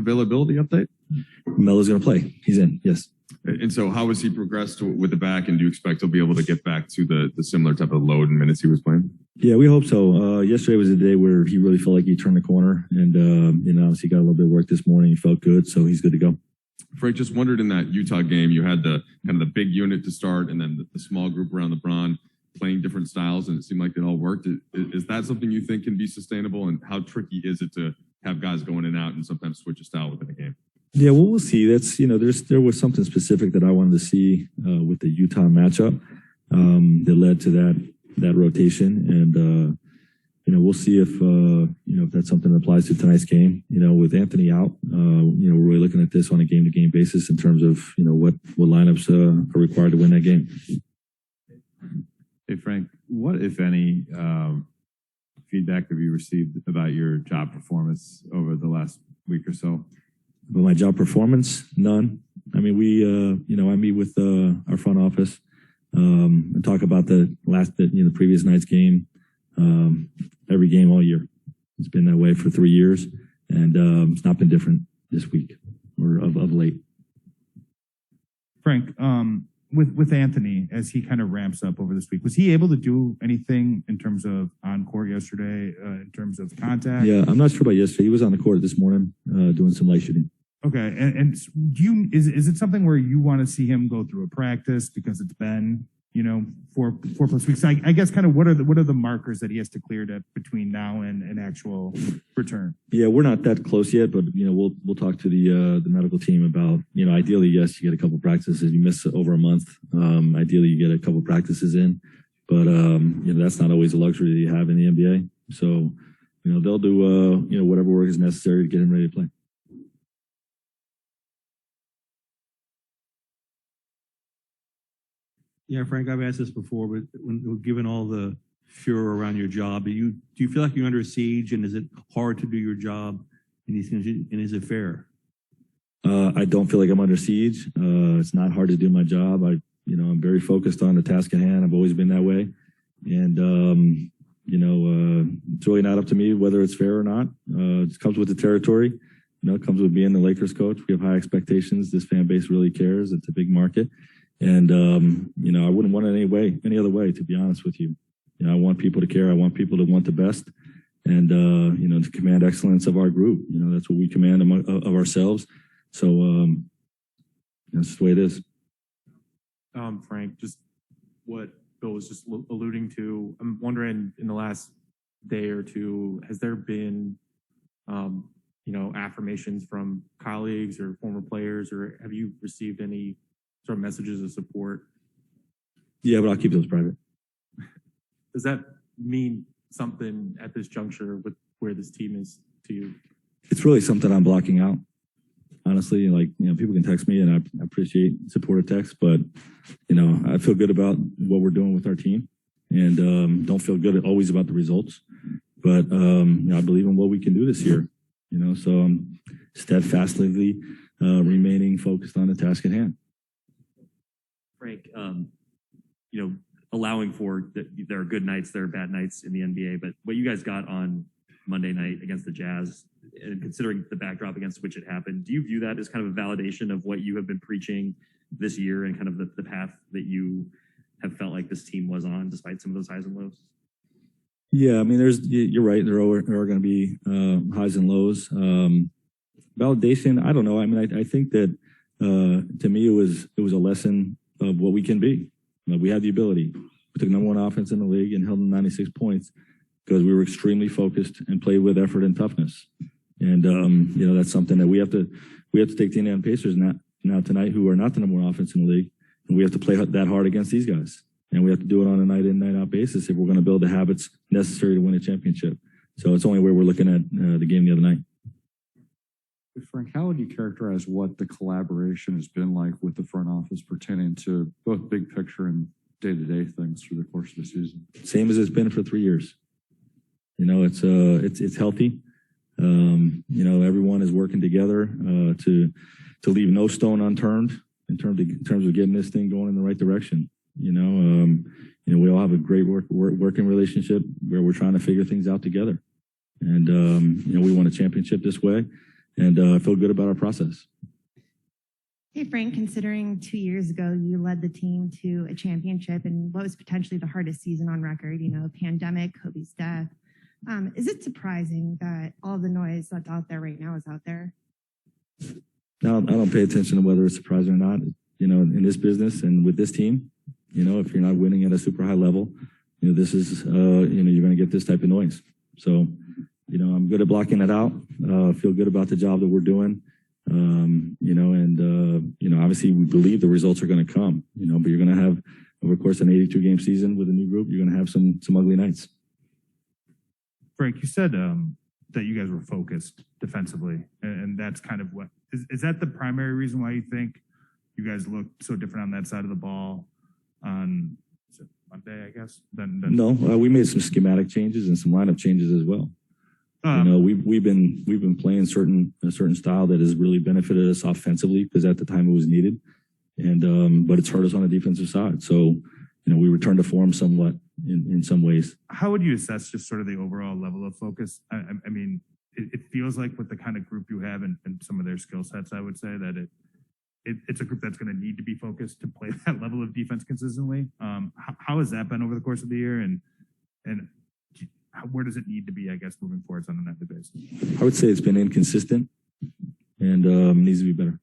availability update? Melo's going to play. He's in, yes. And so how has he progressed with the back, and do you expect he'll be able to get back to the similar type of load and minutes he was playing? Yeah, we hope so. Yesterday was a day where he really felt like he turned the corner, and, obviously got a little bit of work this morning. He felt good, so he's good to go. Frank, just wondered, in that Utah game, you had the kind of the big unit to start, and then the small group around LeBron playing different styles, and it seemed like it all worked. Is that something you think can be sustainable, and how tricky is it to have guys going in and out and sometimes switch a style within a game? Yeah, well, we'll see. That's, there was something specific that I wanted to see with the Utah matchup that led to that rotation. And, we'll see if that's something that applies to tonight's game. With Anthony out, we're really looking at this on a game-to-game basis in terms of, what lineups are required to win that game. Hey, Frank, what, if any, feedback have you received about your job performance over the last week or so? But my job performance, none. I mean, I meet with our front office and talk about the previous night's game, every game all year. It's been that way for 3 years, and it's not been different this week or of late. Frank, with Anthony, as he kind of ramps up over this week, was he able to do anything in terms of on court yesterday, in terms of contact? Yeah, I'm not sure about yesterday. He was on the court this morning doing some light shooting. Okay, and is it something where you want to see him go through a practice, because it's been 4+ weeks? I guess kind of what are the markers that he has to clear between now and an actual return? Yeah, we're not that close yet, but we'll talk to the medical team about ideally, yes, you get a couple practices. You miss over a month. Ideally, you get a couple practices in, but that's not always a luxury that you have in the NBA. So they'll do whatever work is necessary to get him ready to play. Yeah, Frank, I've asked this before, but given all the furor around your job, do you feel like you're under siege, and is it hard to do your job in these things, and is it fair? I don't feel like I'm under siege. It's not hard to do my job. I'm very focused on the task at hand. I've always been that way. And, it's really not up to me whether it's fair or not. It comes with the territory. It comes with being the Lakers coach. We have high expectations. This fan base really cares. It's a big market. And, I wouldn't want it any other way, to be honest with you. I want people to care. I want people to want the best, and, to command excellence of our group. That's what we command of ourselves. So that's the way it is. Frank, just what Bill was just alluding to, I'm wondering, in the last day or two, has there been, affirmations from colleagues or former players, or have you received any sort of messages of support? Yeah, but I'll keep those private. Does that mean something at this juncture with where this team is to you? It's really something I'm blocking out. Honestly, people can text me, and I appreciate supportive texts, but, I feel good about what we're doing with our team, and don't feel good always about the results. But, I believe in what we can do this year, so I'm steadfastly remaining focused on the task at hand. Frank, allowing for that there are good nights, there are bad nights in the NBA, but what you guys got on Monday night against the Jazz, and considering the backdrop against which it happened, do you view that as kind of a validation of what you have been preaching this year and kind of the path that you have felt like this team was on despite some of those highs and lows? Yeah, I mean, you're right. There are going to be highs and lows. Validation, I don't know. I mean, I think that to me it was a lesson of what we can be. We had the ability. We took number one offense in the league and held them 96 points because we were extremely focused and played with effort and toughness. And that's something that we have to take the Indiana Pacers now tonight, who are not the number one offense in the league, and we have to play that hard against these guys. And we have to do it on a night in, night out basis if we're going to build the habits necessary to win a championship. So it's only where we're looking at the game the other night. Frank, how would you characterize what the collaboration has been like with the front office pertaining to both big picture and day-to-day things through the course of the season? Same as it's been for 3 years. It's healthy. Everyone is working together to leave no stone unturned in terms of getting this thing going in the right direction. We all have a great working relationship where we're trying to figure things out together. And we won a championship this way. and I feel good about our process. Hey, Frank, considering 2 years ago you led the team to a championship and what was potentially the hardest season on record, pandemic, Kobe's death, is it surprising that all the noise that's out there right now is out there? Now, I don't pay attention to whether it's surprising or not. In this business and with this team, if you're not winning at a super high level, this is, you're going to get this type of noise. So, I'm good at blocking it out. Feel good about the job that we're doing. Obviously we believe the results are going to come, but you're going to have, over the course of an 82 game season with a new group, you're going to have some ugly nights. Frank, you said that you guys were focused defensively, and that's kind of what is that the primary reason why you think you guys look so different on that side of the ball on Monday, I guess? No, we made some schematic changes and some lineup changes as well. We've been playing a certain style that has really benefited us offensively because at the time it was needed, and but it's hurt us on the defensive side. So, we returned to form somewhat in some ways. How would you assess just sort of the overall level of focus? I mean, it feels like with the kind of group you have and some of their skill sets, I would say that it's a group that's going to need to be focused to play that level of defense consistently. How has that been over the course of the year, and where does it need to be, I guess, moving forward on an everyday basis? I would say it's been inconsistent and needs to be better.